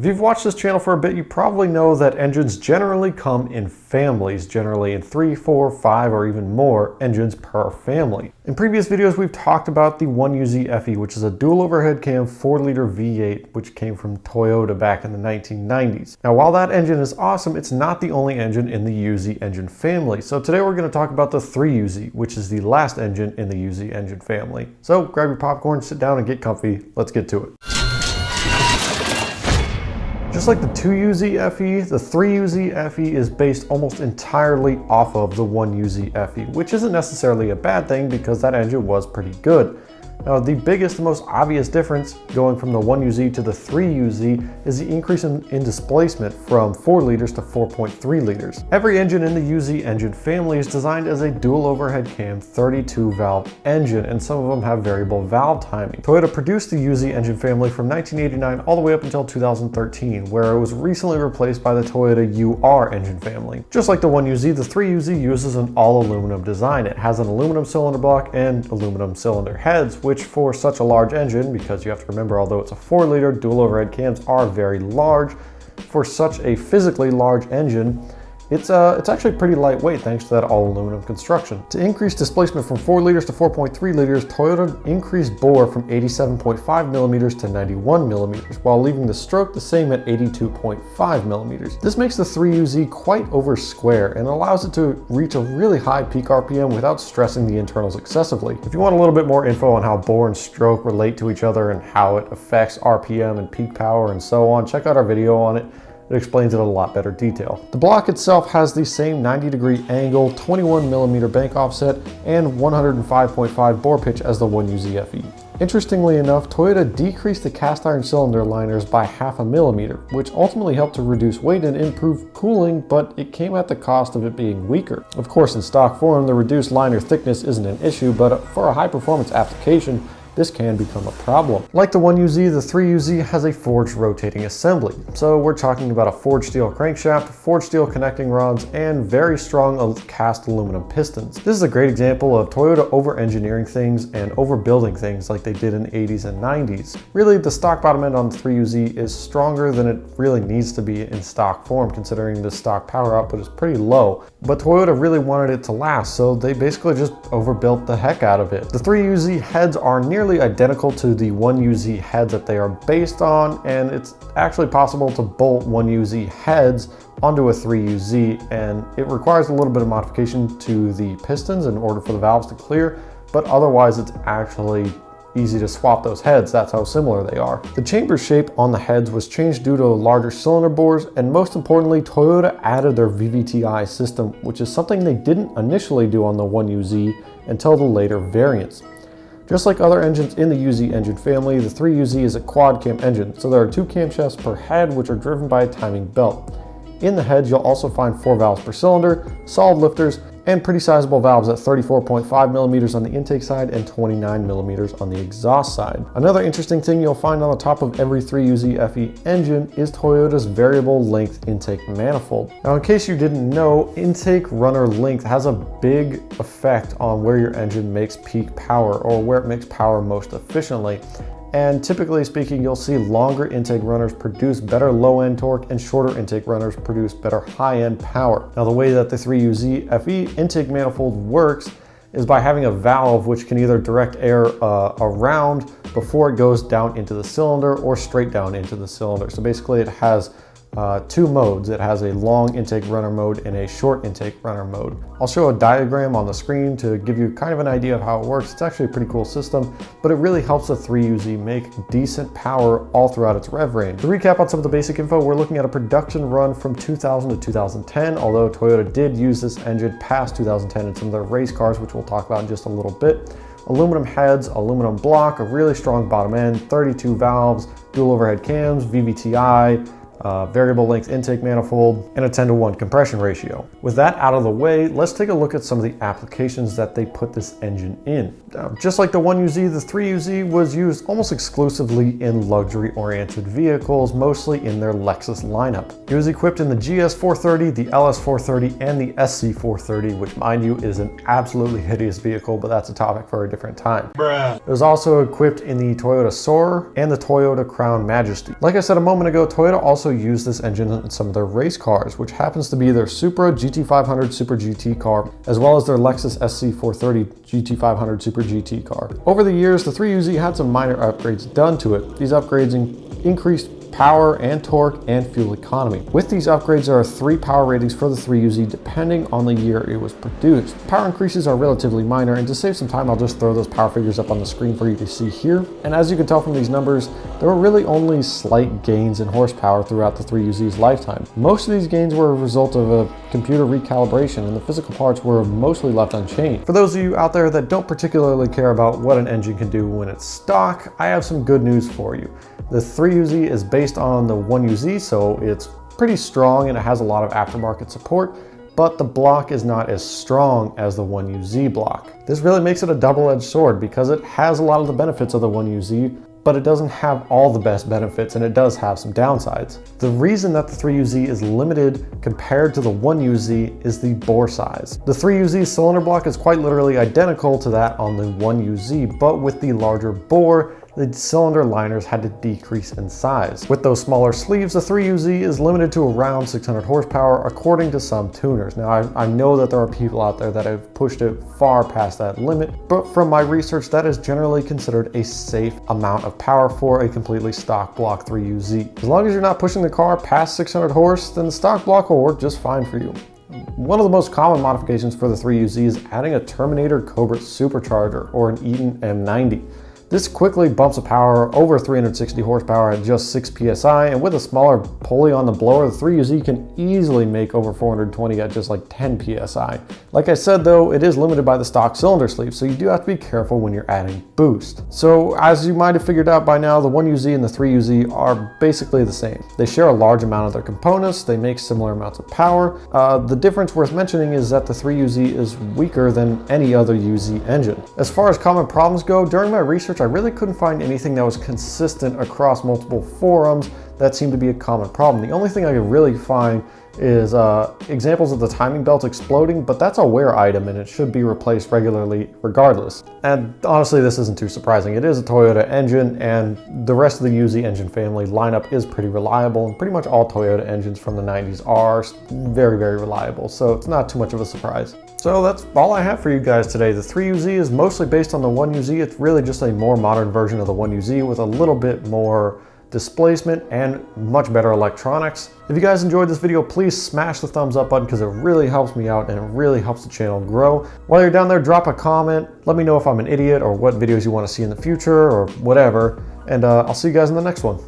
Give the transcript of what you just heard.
If you've watched this channel for a bit, you probably know that engines generally come in families, generally in 3, 4, 5, or even more engines per family. In previous videos, we've talked about the 3UZ-FE, which is a dual overhead cam 4-liter V8, which came from Toyota back in the 1990s. Now, while that engine is awesome, it's not the only engine in the UZ engine family. So today we're going to talk about the 3UZ, which is the last engine in the UZ engine family. So grab your popcorn, sit down and get comfy. Let's get to it. Just like the 2UZ-FE, the 3UZ-FE is based almost entirely off of the 1UZ-FE, which isn't necessarily a bad thing because that engine was pretty good. Now, the biggest and most obvious difference going from the 1UZ to the 3UZ is the increase in displacement from 4 liters to 4.3 liters. Every engine in the UZ engine family is designed as a dual overhead cam 32 valve engine, and some of them have variable valve timing. Toyota produced the UZ engine family from 1989 all the way up until 2013, where it was recently replaced by the Toyota UR engine family. Just like the 1UZ, the 3UZ uses an all aluminum design. It has an aluminum cylinder block and aluminum cylinder heads, which for such a large engine, because you have to remember, although it's a 4-liter, dual overhead cams are very large, for such a physically large engine, it's actually pretty lightweight thanks to that all aluminum construction. To increase displacement from 4 liters to 4.3 liters, Toyota increased bore from 87.5 millimeters to 91 millimeters, while leaving the stroke the same at 82.5 millimeters. This makes the 3UZ quite over square and allows it to reach a really high peak RPM without stressing the internals excessively. If you want a little bit more info on how bore and stroke relate to each other and how it affects RPM and peak power and so on, check out our video on it. It explains it in a lot better detail. The block itself has the same 90-degree angle, 21 millimeter bank offset, and 105.5 bore pitch as the 1UZ-FE. Interestingly enough, Toyota decreased the cast iron cylinder liners by 0.5 millimeter, which ultimately helped to reduce weight and improve cooling, but it came at the cost of it being weaker. Of course, in stock form, the reduced liner thickness isn't an issue, but for a high-performance application, this can become a problem. Like the 1UZ, the 3UZ has a forged rotating assembly. So we're talking about a forged steel crankshaft, forged steel connecting rods, and very strong cast aluminum pistons. This is a great example of Toyota over-engineering things and overbuilding things like they did in the 80s and 90s. Really, the stock bottom end on the 3UZ is stronger than it really needs to be in stock form, considering the stock power output is pretty low. But Toyota really wanted it to last, so they basically just overbuilt the heck out of it. The 3UZ heads are nearly identical to the 1UZ heads that they are based on, and it's actually possible to bolt 1UZ heads onto a 3UZ, and it requires a little bit of modification to the pistons in order for the valves to clear, but otherwise it's actually easy to swap those heads. That's how similar they are. The chamber shape on the heads was changed due to larger cylinder bores, and most importantly, Toyota added their VVTi system, which is something they didn't initially do on the 1UZ until the later variants. Just like other engines in the UZ engine family, the 3UZ is a quad cam engine, so there are 2 camshafts per head which are driven by a timing belt. In the heads, you'll also find 4 valves per cylinder, solid lifters, and pretty sizable valves at 34.5 millimeters on the intake side and 29 millimeters on the exhaust side. Another interesting thing you'll find on the top of every 3UZ-FE engine is Toyota's variable length intake manifold. Now, in case you didn't know, intake runner length has a big effect on where your engine makes peak power or where it makes power most efficiently. And typically speaking, you'll see longer intake runners produce better low-end torque and shorter intake runners produce better high-end power. Now, the way that the 3UZ-FE intake manifold works is by having a valve which can either direct air around before it goes down into the cylinder or straight down into the cylinder. So basically it has 2 modes. It has a long intake runner mode and a short intake runner mode. I'll show a diagram on the screen to give you kind of an idea of how it works. It's actually a pretty cool system, but it really helps the 3UZ make decent power all throughout its rev range. To recap on some of the basic info, we're looking at a production run from 2000 to 2010, although Toyota did use this engine past 2010 in some of their race cars, which we'll talk about in just a little bit. Aluminum heads, aluminum block, a really strong bottom end, 32 valves, dual overhead cams, VVTi, variable length intake manifold, and a 10:1 compression ratio. With that out of the way, let's take a look at some of the applications that they put this engine in. Just like the 1UZ, the 3UZ was used almost exclusively in luxury-oriented vehicles, mostly in their Lexus lineup. It was equipped in the GS430, the LS430, and the SC430, which, mind you, is an absolutely hideous vehicle, but that's a topic for a different time. Bruh. It was also equipped in the Toyota Soarer and the Toyota Crown Majesty. Like I said a moment ago, Toyota also used this engine in some of their race cars, which happens to be their Supra GT500 Super GT car, as well as their Lexus SC430 GT500 Super GT car. Over the years, the 3UZ had some minor upgrades done to it. These upgrades increased power and torque and fuel economy. With these upgrades, there are 3 power ratings for the 3UZ depending on the year it was produced. Power increases are relatively minor, and to save some time, I'll just throw those power figures up on the screen for you to see here. And as you can tell from these numbers, there were really only slight gains in horsepower throughout the 3UZ's lifetime. Most of these gains were a result of a computer recalibration, and the physical parts were mostly left unchanged. For those of you out there that don't particularly care about what an engine can do when it's stock, I have some good news for you. The 3UZ is based on the 1UZ, so it's pretty strong and it has a lot of aftermarket support, but the block is not as strong as the 1UZ block. This really makes it a double-edged sword because it has a lot of the benefits of the 1UZ, but it doesn't have all the best benefits, and it does have some downsides. The reason that the 3UZ is limited compared to the 1UZ is the bore size. The 3UZ cylinder block is quite literally identical to that on the 1UZ, but with the larger bore, the cylinder liners had to decrease in size. With those smaller sleeves, the 3UZ is limited to around 600 horsepower according to some tuners. Now, I know that there are people out there that have pushed it far past that limit, but from my research, that is generally considered a safe amount of power for a completely stock block 3UZ. As long as you're not pushing the car past 600 horse, then the stock block will work just fine for you. One of the most common modifications for the 3UZ is adding a Terminator Cobra supercharger or an Eaton M90. This quickly bumps the power over 360 horsepower at just 6 psi, and with a smaller pulley on the blower, the 3UZ can easily make over 420 at just like 10 psi. Like I said though, it is limited by the stock cylinder sleeve, so you do have to be careful when you're adding boost. So as you might have figured out by now, the 1UZ and the 3UZ are basically the same. They share a large amount of their components, they make similar amounts of power. The difference worth mentioning is that the 3UZ is weaker than any other UZ engine. As far as common problems go, during my research I really couldn't find anything that was consistent across multiple forums that seemed to be a common problem. The only thing I could really find is examples of the timing belt exploding, but that's a wear item and it should be replaced regularly regardless. And honestly, this isn't too surprising. It is a Toyota engine, and the rest of the UZ engine family lineup is pretty reliable, and pretty much all Toyota engines from the 90s are very, very reliable, so it's not too much of a surprise. So that's all I have for you guys today. The 3UZ is mostly based on the 1UZ. It's really just a more modern version of the 1UZ with a little bit more displacement and much better electronics. If you guys enjoyed this video, please smash the thumbs up button because it really helps me out and it really helps the channel grow. While you're down there, drop a comment. Let me know if I'm an idiot or what videos you want to see in the future or whatever. And I'll see you guys in the next one.